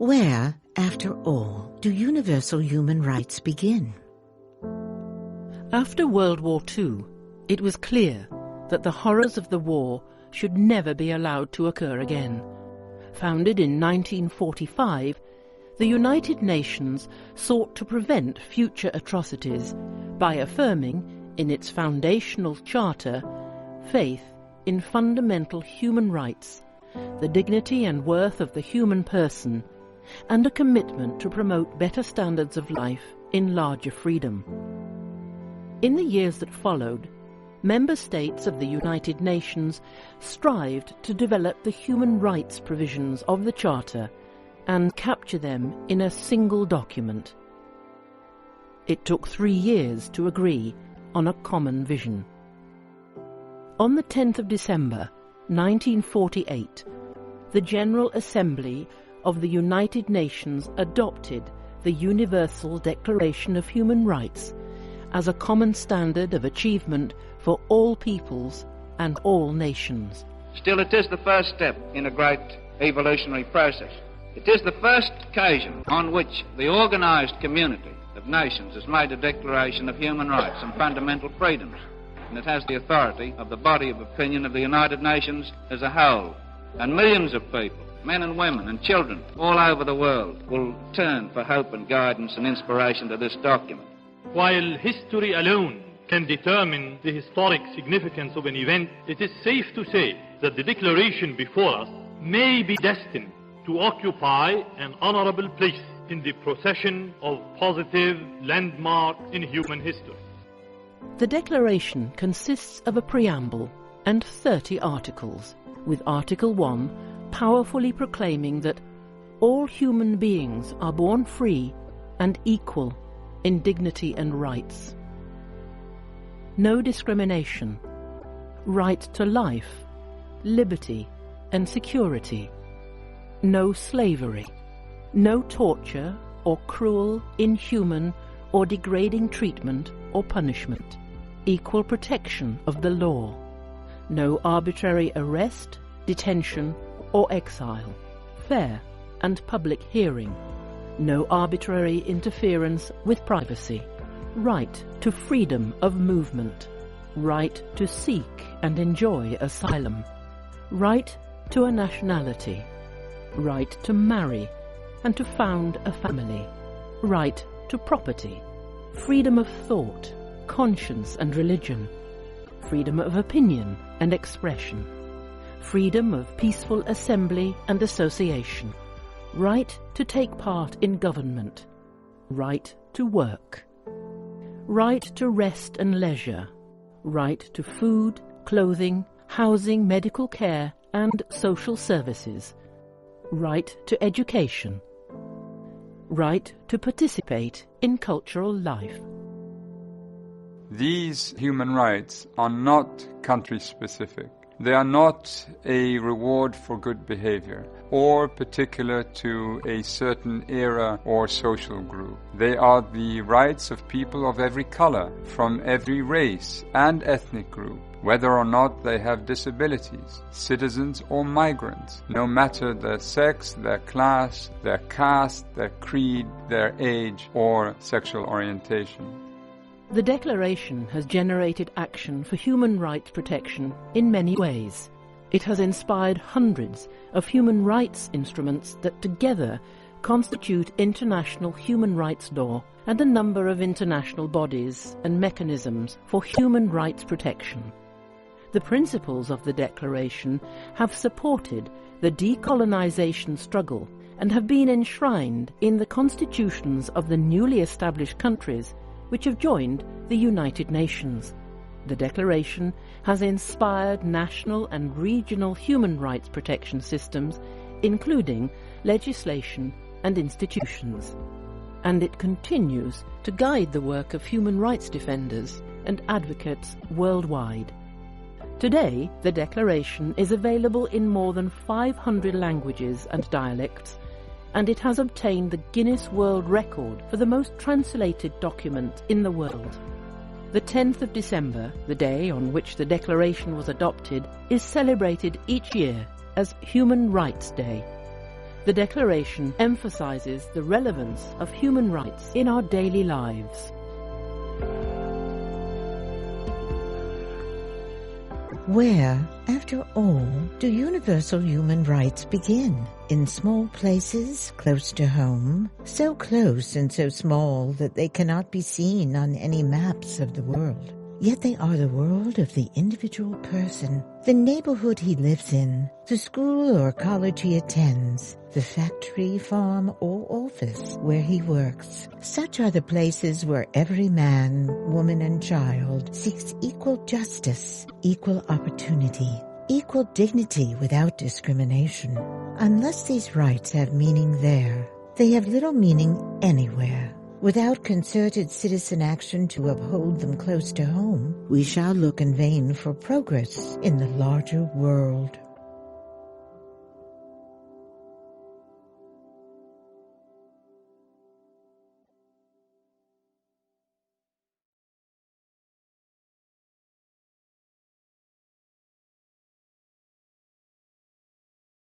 Where, after all, do universal human rights begin? After World War II, it was clear that the horrors of the war should never be allowed to occur again. Founded in 1945, the United Nations sought to prevent future atrocities by affirming, in its foundational charter, faith in fundamental human rights, the dignity and worth of the human person, and a commitment to promote better standards of life in larger freedom. In the years that followed, member states of the United Nations strived to develop the human rights provisions of the Charter and capture them in a single document. It took 3 years to agree on a common vision. On the 10th of December, 1948, the General Assembly of the United Nations adopted the Universal Declaration of Human Rights as a common standard of achievement for all peoples and all nations. Still, it is the first step in a great evolutionary process. It is the first occasion on which the organised community of nations has made a declaration of human rights and fundamental freedoms, and it has the authority of the body of opinion of the United Nations as a whole. And millions of people, men and women and children all over the world, will turn for hope and guidance and inspiration to this document. While history alone can determine the historic significance of an event, it is safe to say that the declaration before us may be destined to occupy an honorable place in the procession of positive landmarks in human history. The Declaration consists of a preamble and 30 articles, with Article 1 powerfully proclaiming that all human beings are born free and equal in dignity and rights. No discrimination, right to life, liberty and security. No slavery, no torture or cruel, inhuman or degrading treatment or punishment. Equal protection of the law. No arbitrary arrest, detention or exile. Fair and public hearing. No arbitrary interference with privacy. Right to freedom of movement. Right to seek and enjoy asylum. Right to a nationality. Right to marry and to found a family. Right to property. Freedom of thought, conscience and religion. Freedom of opinion and expression. Freedom of peaceful assembly and association. Right to take part in government. Right to work. Right to rest and leisure. Right to food, clothing, housing, medical care and social services. Right to education. Right to participate in cultural life. These human rights are not country-specific. They are not a reward for good behavior or particular to a certain era or social group. They are the rights of people of every color, from every race and ethnic group, whether or not they have disabilities, citizens or migrants, no matter their sex, their class, their caste, their creed, their age or sexual orientation. The Declaration has generated action for human rights protection in many ways. It has inspired hundreds of human rights instruments that together constitute international human rights law and a number of international bodies and mechanisms for human rights protection. The principles of the Declaration have supported the decolonization struggle and have been enshrined in the constitutions of the newly established countries which have joined the United Nations. The Declaration has inspired national and regional human rights protection systems, including legislation and institutions. And it continues to guide the work of human rights defenders and advocates worldwide. Today, the Declaration is available in more than 500 languages and dialects, and it has obtained the Guinness World Record for the most translated document in the world. The 10th of December, the day on which the Declaration was adopted, is celebrated each year as Human Rights Day. The Declaration emphasizes the relevance of human rights in our daily lives. Where, after all, do universal human rights begin? In small places, close to home, so close and so small that they cannot be seen on any maps of the world. Yet they are the world of the individual person, the neighborhood he lives in, the school or college he attends, the factory, farm, or office where he works. Such are the places where every man, woman, and child seeks equal justice, equal opportunity, equal dignity without discrimination. Unless these rights have meaning there, they have little meaning anywhere. Without concerted citizen action to uphold them close to home, we shall look in vain for progress in the larger world.